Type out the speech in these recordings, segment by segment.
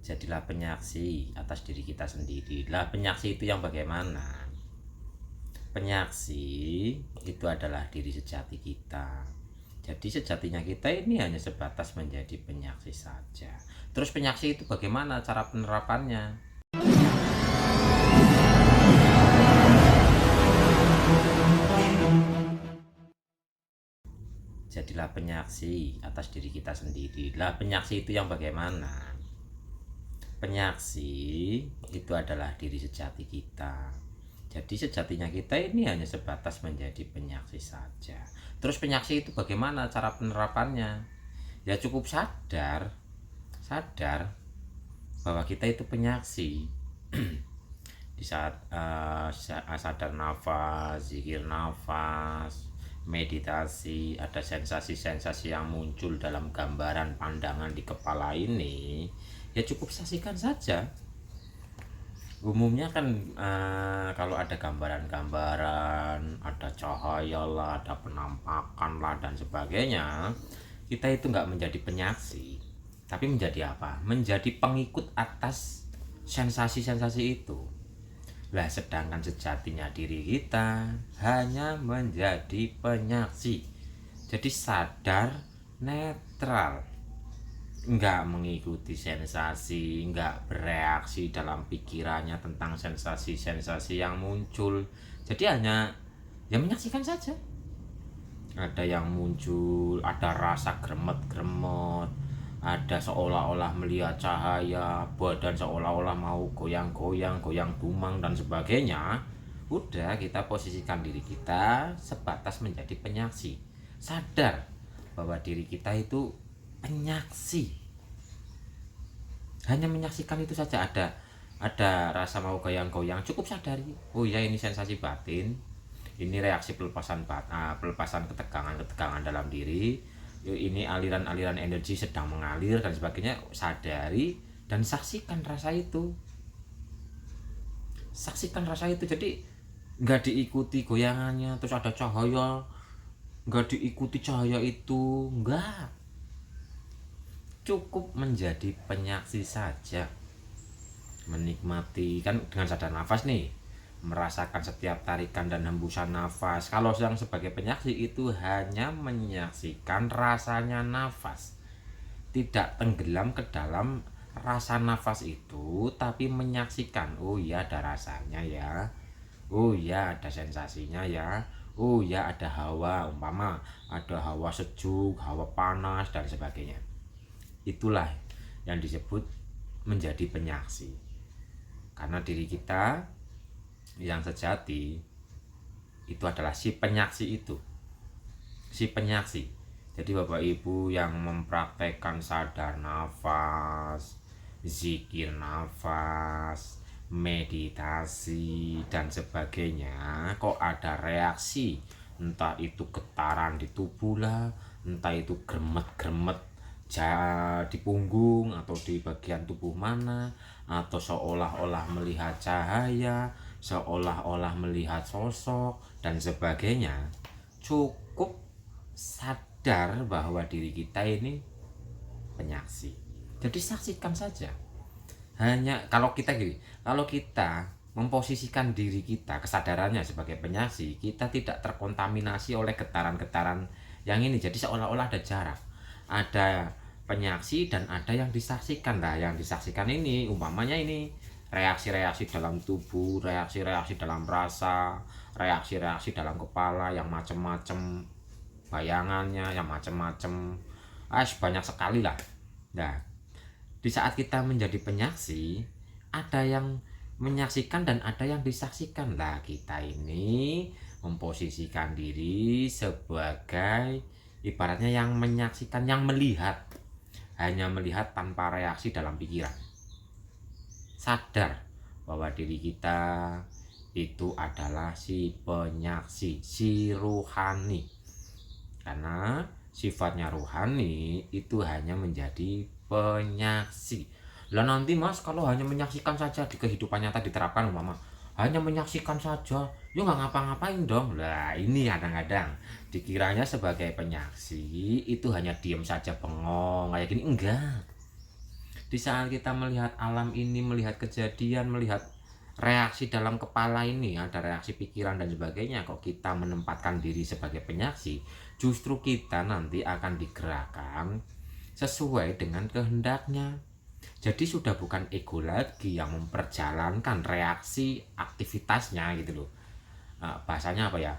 Jadilah penyaksi atas diri kita sendiri. Lah penyaksi itu yang bagaimana? Penyaksi itu adalah diri sejati kita. Jadi sejatinya kita ini hanya sebatas menjadi penyaksi saja. Terus penyaksi itu bagaimana cara penerapannya? Jadilah penyaksi atas diri kita sendiri. Lah penyaksi itu yang bagaimana? Penyaksi itu adalah diri sejati kita. Jadi sejatinya kita ini hanya sebatas menjadi penyaksi saja. Terus penyaksi itu bagaimana cara penerapannya? Ya cukup sadar bahwa kita itu penyaksi. Di saat sadar nafas, zikir nafas, meditasi, ada sensasi-sensasi yang muncul dalam gambaran pandangan di kepala ini, ya cukup saksikan saja. Umumnya kan kalau ada gambaran-gambaran, ada cahaya lah, ada penampakan lah dan sebagainya, kita itu nggak menjadi penyaksi, tapi menjadi apa? Menjadi pengikut atas sensasi-sensasi itu. Lah sedangkan sejatinya diri kita hanya menjadi penyaksi. Jadi sadar, netral, nggak mengikuti sensasi, nggak bereaksi dalam pikirannya tentang sensasi-sensasi yang muncul. Jadi hanya ya menyaksikan saja. Ada yang muncul, ada rasa gremet-gremet, ada seolah-olah melihat cahaya, badan seolah-olah mau goyang-goyang, goyang tumang dan sebagainya. Udah kita posisikan diri kita sebatas menjadi penyaksi. Sadar bahwa diri kita itu penyaksi. Hanya menyaksikan itu saja. Ada rasa mau goyang-goyang, cukup sadari. Oh iya, ini sensasi batin. Ini reaksi pelepasan ketegangan dalam diri. Ini aliran-aliran energi sedang mengalir dan sebagainya. Sadari dan saksikan rasa itu. Saksikan rasa itu. Jadi nggak diikuti goyangannya, terus ada cahaya, nggak diikuti cahaya itu, nggak. Cukup menjadi penyaksi saja. Menikmati kan dengan sadar nafas nih, merasakan setiap tarikan dan hembusan nafas. Kalau sedang sebagai penyaksi itu hanya menyaksikan rasanya nafas, tidak tenggelam ke dalam rasa nafas itu, tapi menyaksikan. Oh iya ada rasanya ya, oh iya ada sensasinya ya, oh iya ada hawa, umpama ada hawa sejuk, hawa panas dan sebagainya. Itulah yang disebut menjadi penyaksi. Karena diri kita yang sejati itu adalah si penyaksi itu. Si penyaksi. Jadi Bapak Ibu yang mempraktekkan sadar nafas, zikir nafas, meditasi dan sebagainya, kok ada reaksi, entah itu getaran di tubuh lah, entah itu gremet-gremet di punggung atau di bagian tubuh mana, atau seolah-olah melihat cahaya, seolah-olah melihat sosok dan sebagainya. Cukup sadar bahwa diri kita ini penyaksi. Jadi saksikan saja. Hanya kalau kita memposisikan diri kita, kesadarannya sebagai penyaksi, kita tidak terkontaminasi oleh getaran-getaran yang ini. Jadi seolah-olah ada jarak. Ada penyaksi dan ada yang disaksikan. Lah yang disaksikan ini umpamanya ini reaksi-reaksi dalam tubuh, reaksi-reaksi dalam rasa, reaksi-reaksi dalam kepala yang macam-macam, bayangannya yang macam-macam, banyak sekali lah. Nah, di saat kita menjadi penyaksi, ada yang menyaksikan dan ada yang disaksikan. Lah kita ini memposisikan diri sebagai ibaratnya yang menyaksikan, yang melihat, hanya melihat tanpa reaksi dalam pikiran. Sadar bahwa diri kita itu adalah si penyaksi, si ruhani. Karena sifatnya ruhani itu hanya menjadi penyaksi. Lah nanti Mas, kalau hanya menyaksikan saja di kehidupan nyata diterapkan umpama hanya menyaksikan saja, ya nggak ngapa-ngapain dong. Lah ini kadang-kadang dikiranya sebagai penyaksi itu hanya diem saja bengong kayak gini, enggak. Di saat kita melihat alam ini, melihat kejadian, melihat reaksi dalam kepala ini, ada reaksi pikiran dan sebagainya, kok kita menempatkan diri sebagai penyaksi, justru kita nanti akan digerakkan sesuai dengan kehendaknya. Jadi sudah bukan ego lagi yang memperjalankan reaksi aktivitasnya gitu loh. Bahasanya apa ya?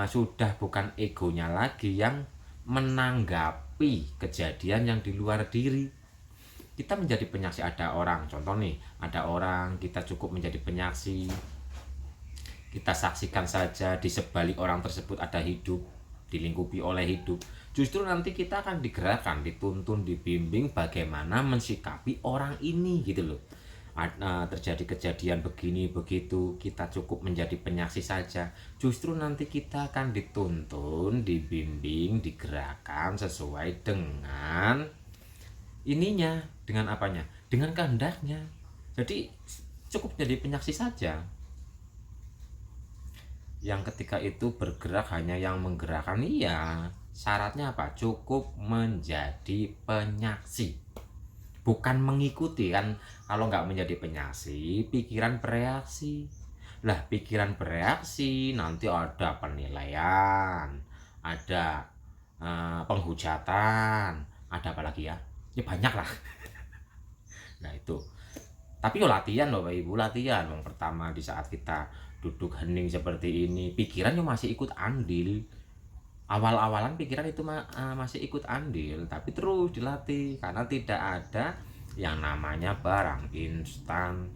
Sudah bukan egonya lagi yang menanggapi kejadian yang di luar diri. Kita menjadi penyaksi, ada orang, contoh nih, ada orang, kita cukup menjadi penyaksi, kita saksikan saja di sebalik orang tersebut ada hidup, dilingkupi oleh hidup. Justru nanti kita akan digerakkan, dituntun, dibimbing bagaimana mensikapi orang ini gitu loh. Terjadi kejadian begini begitu, kita cukup menjadi penyaksi saja. Justru nanti kita akan dituntun, dibimbing, digerakkan sesuai dengan ininya, dengan apanya, dengan kehendaknya. Jadi cukup jadi penyaksi saja, yang ketika itu bergerak hanya yang menggerakkan. Iya, syaratnya apa? Cukup menjadi penyaksi, bukan mengikuti kan. Kalau nggak menjadi penyaksi, pikiran bereaksi lah. Pikiran bereaksi nanti ada penilaian, ada penghujatan, ada apa lagi ya, ya banyak lah. Nah itu, tapi yo latihan loh Bapak Ibu, latihan. Yang pertama di saat kita duduk hening seperti ini, pikiran yo masih ikut andil. Awal-awalan pikiran itu masih ikut andil, tapi terus dilatih karena tidak ada yang namanya barang instan.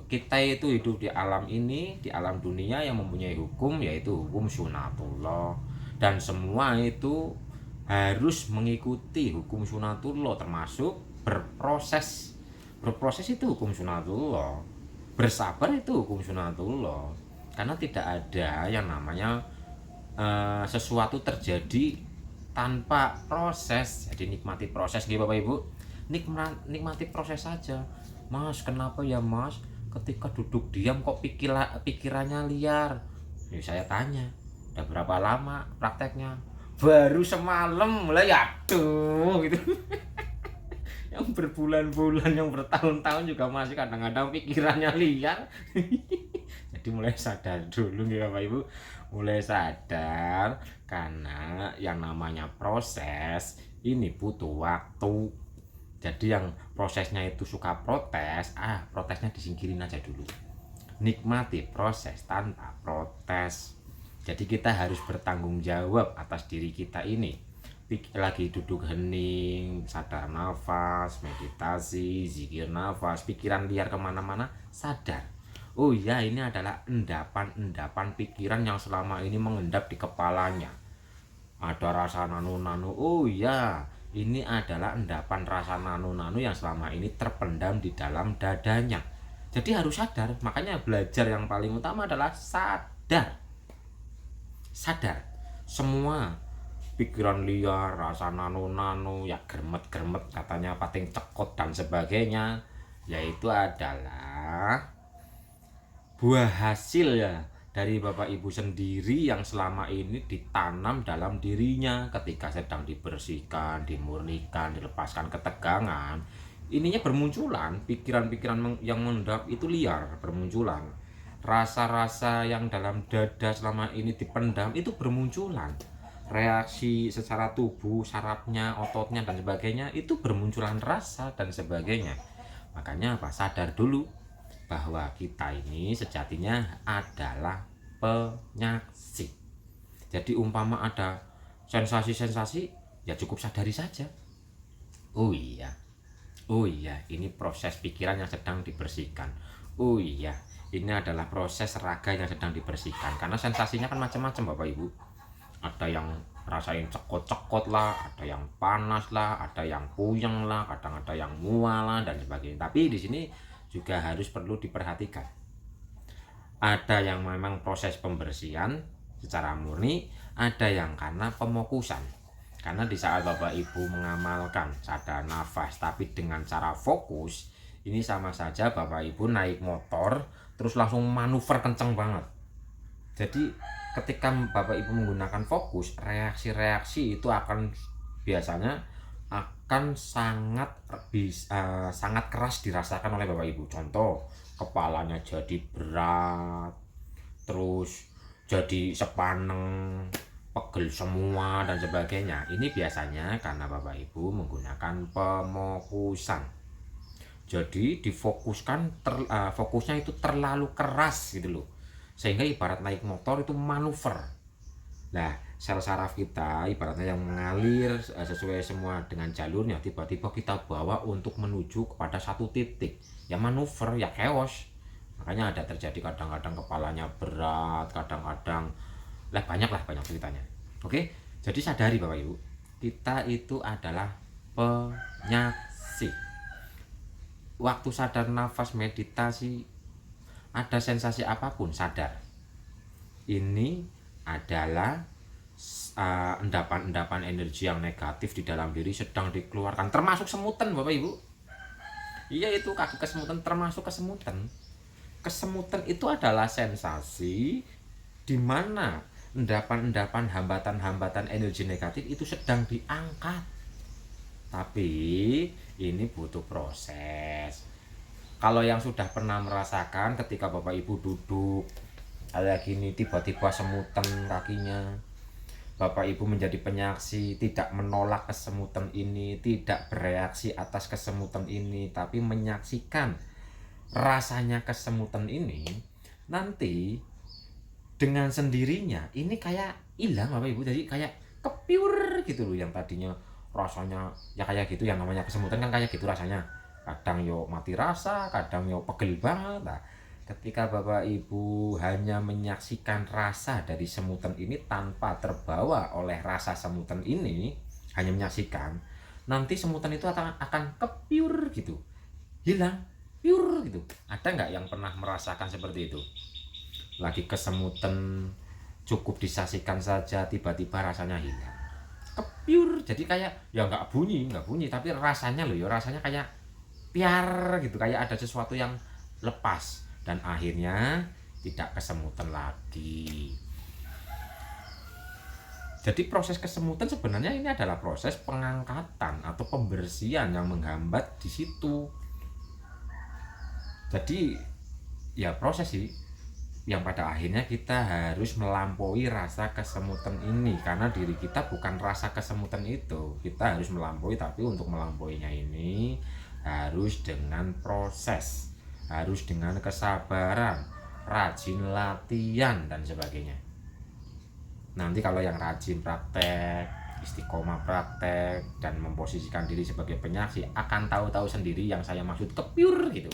Kita itu hidup di alam ini, di alam dunia yang mempunyai hukum, yaitu hukum sunatullah, dan semua itu harus mengikuti hukum sunatullah, termasuk berproses. Berproses itu hukum sunatullah, bersabar itu hukum sunatullah, karena tidak ada yang namanya sesuatu terjadi tanpa proses. Jadi nikmati proses gitu Bapak Ibu, nikmati proses saja. Mas, kenapa ya Mas ketika duduk diam kok pikirannya liar? Ya, saya tanya, udah berapa lama prakteknya? Baru semalam mulai, aduh gitu. Yang berbulan-bulan, yang bertahun-tahun juga masih kadang-kadang pikirannya liar. Jadi mulai sadar dulu ya Bapak Ibu, mulai sadar, karena yang namanya proses ini butuh waktu. Jadi yang prosesnya itu suka protes, protesnya disingkirin aja dulu. Nikmati proses tanpa protes. Jadi kita harus bertanggung jawab atas diri kita ini. Lagi duduk hening, sadar nafas, meditasi, zikir nafas, pikiran liar kemana-mana, sadar. Oh iya, ini adalah endapan-endapan pikiran yang selama ini mengendap di kepalanya. Ada rasa nanu-nanu, oh iya, ini adalah endapan rasa nanu-nanu yang selama ini terpendam di dalam dadanya. Jadi harus sadar, makanya belajar yang paling utama adalah sadar. Sadar, semua pikiran liar, rasa nanu-nanu, ya germet-germet katanya pating cekot dan sebagainya, yaitu adalah buah hasil ya dari Bapak Ibu sendiri yang selama ini ditanam dalam dirinya ketika sedang dibersihkan, dimurnikan, dilepaskan ketegangan. Ininya bermunculan, pikiran-pikiran yang mengendap itu liar bermunculan. Rasa-rasa yang dalam dada selama ini dipendam itu bermunculan. Reaksi secara tubuh, sarafnya, ototnya dan sebagainya itu bermunculan rasa dan sebagainya. Makanya apa? Sadar dulu bahwa kita ini sejatinya adalah penyaksi. Jadi umpama ada sensasi-sensasi, ya cukup sadari saja. Oh iya, ini proses pikiran yang sedang dibersihkan. Oh iya, ini adalah proses raga yang sedang dibersihkan. Karena sensasinya kan macam-macam Bapak Ibu. Ada yang rasain cekot-cekot lah, ada yang panas lah, ada yang puyeng lah, kadang ada yang mual lah dan sebagainya. Tapi di sini juga harus perlu diperhatikan. Ada yang memang proses pembersihan secara murni, ada yang karena pemokusan. Karena di saat Bapak Ibu mengamalkan sadar nafas tapi dengan cara fokus, ini sama saja Bapak Ibu naik motor terus langsung manuver kenceng banget. Jadi ketika Bapak Ibu menggunakan fokus, reaksi-reaksi itu akan biasanya kan sangat keras dirasakan oleh Bapak Ibu. Contoh, kepalanya jadi berat, terus jadi sepaneng, pegel semua dan sebagainya. Ini biasanya karena Bapak Ibu menggunakan pemokusan. Jadi difokuskan fokusnya itu terlalu keras gitu loh. Sehingga ibarat naik motor itu manuver. Nah, sel saraf kita ibaratnya yang mengalir sesuai semua dengan jalurnya, tiba-tiba kita bawa untuk menuju kepada satu titik. Ya manuver, ya chaos. Makanya ada terjadi kadang-kadang kepalanya berat, kadang-kadang banyak ceritanya. Oke, jadi sadari Bapak Ibu, kita itu adalah penyaksi. Waktu sadar nafas meditasi, ada sensasi apapun sadar. Ini adalah endapan-endapan energi yang negatif di dalam diri sedang dikeluarkan, termasuk semutan Bapak Ibu. Iya, itu kaki kesemutan, termasuk kesemutan. Kesemutan itu adalah sensasi di mana endapan-endapan hambatan-hambatan energi negatif itu sedang diangkat. Tapi ini butuh proses. Kalau yang sudah pernah merasakan ketika Bapak Ibu duduk kayak gini, tiba-tiba semutan kakinya, Bapak Ibu menjadi penyaksi, tidak menolak kesemutan ini, tidak bereaksi atas kesemutan ini, tapi menyaksikan rasanya kesemutan ini, nanti dengan sendirinya ini kayak hilang Bapak Ibu. Jadi kayak kepiur gitu loh. Yang tadinya rasanya ya kayak gitu, yang namanya kesemutan kan kayak gitu rasanya, kadang yo mati rasa, kadang yo pegel banget. Nah, ketika Bapak Ibu hanya menyaksikan rasa dari semutan ini tanpa terbawa oleh rasa semutan ini, hanya menyaksikan, nanti semutan itu akan kepiur gitu, hilang, pure gitu. Ada nggak yang pernah merasakan seperti itu? Lagi kesemutan, cukup disaksikan saja tiba-tiba rasanya hilang, kepiur. Jadi kayak ya nggak bunyi tapi rasanya loh ya, rasanya kayak piar gitu, kayak ada sesuatu yang lepas dan akhirnya tidak kesemutan lagi. Jadi proses kesemutan sebenarnya ini adalah proses pengangkatan atau pembersihan yang menghambat di situ. Jadi ya proses sih yang pada akhirnya kita harus melampaui rasa kesemutan ini, karena diri kita bukan rasa kesemutan itu. Kita harus melampaui, tapi untuk melampauinya ini harus dengan proses, harus dengan kesabaran, rajin latihan dan sebagainya. Nanti kalau yang rajin praktek, istiqomah praktek, dan memposisikan diri sebagai penyaksi, akan tahu-tahu sendiri yang saya maksud kepiur gitu.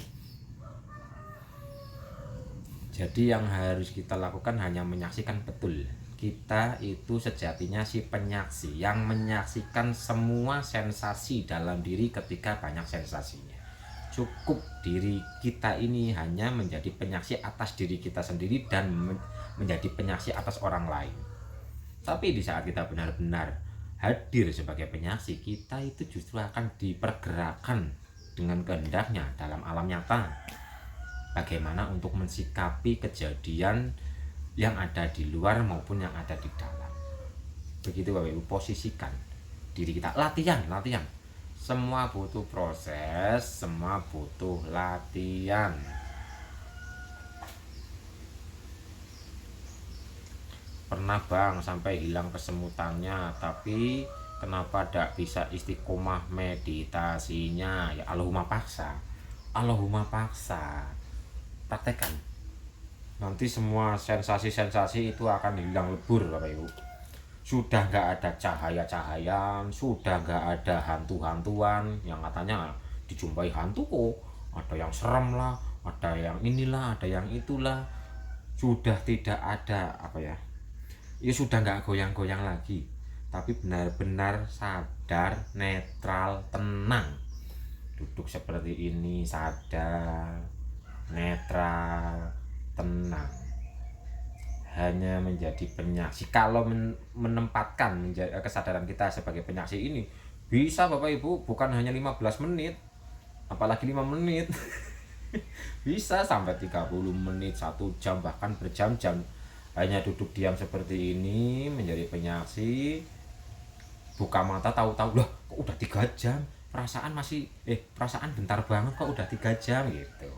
Jadi yang harus kita lakukan hanya menyaksikan betul. Kita itu sejatinya si penyaksi yang menyaksikan semua sensasi dalam diri ketika banyak sensasinya. Cukup diri kita ini hanya menjadi penyaksi atas diri kita sendiri dan menjadi penyaksi atas orang lain. Tapi di saat kita benar-benar hadir sebagai penyaksi, kita itu justru akan dipergerakkan dengan kehendaknya dalam alam nyata. Bagaimana untuk mensikapi kejadian yang ada di luar maupun yang ada di dalam. Begitu Bapak Ibu, posisikan diri kita. Latihan. Semua butuh proses, semua butuh latihan. Pernah Bang sampai hilang kesemutannya, tapi kenapa tidak bisa istiqomah meditasinya? Ya Allahumma paksa. Praktekkan, nanti semua sensasi-sensasi itu akan hilang lebur Bapak Ibu. Sudah nggak ada cahaya-cahayaan, sudah nggak ada hantu-hantuan yang katanya dijumpai hantu kok, ada yang serem lah, ada yang inilah, ada yang itulah. Sudah tidak ada ya sudah nggak goyang-goyang lagi, tapi benar-benar sadar, netral, tenang. Duduk seperti ini, sadar, netral, tenang, hanya menjadi penyaksi. Kalau menempatkan kesadaran kita sebagai penyaksi ini, bisa Bapak Ibu bukan hanya 15 menit, apalagi 5 menit. Bisa sampai 30 menit, 1 jam, bahkan berjam-jam hanya duduk diam seperti ini menjadi penyaksi. buka mata tahu-tahu loh kok udah 3 jam, perasaan bentar banget kok udah 3 jam gitu.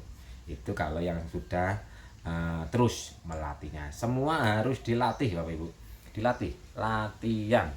Itu kalau yang sudah terus melatihnya. Semua harus dilatih Bapak Ibu, dilatih, latihan.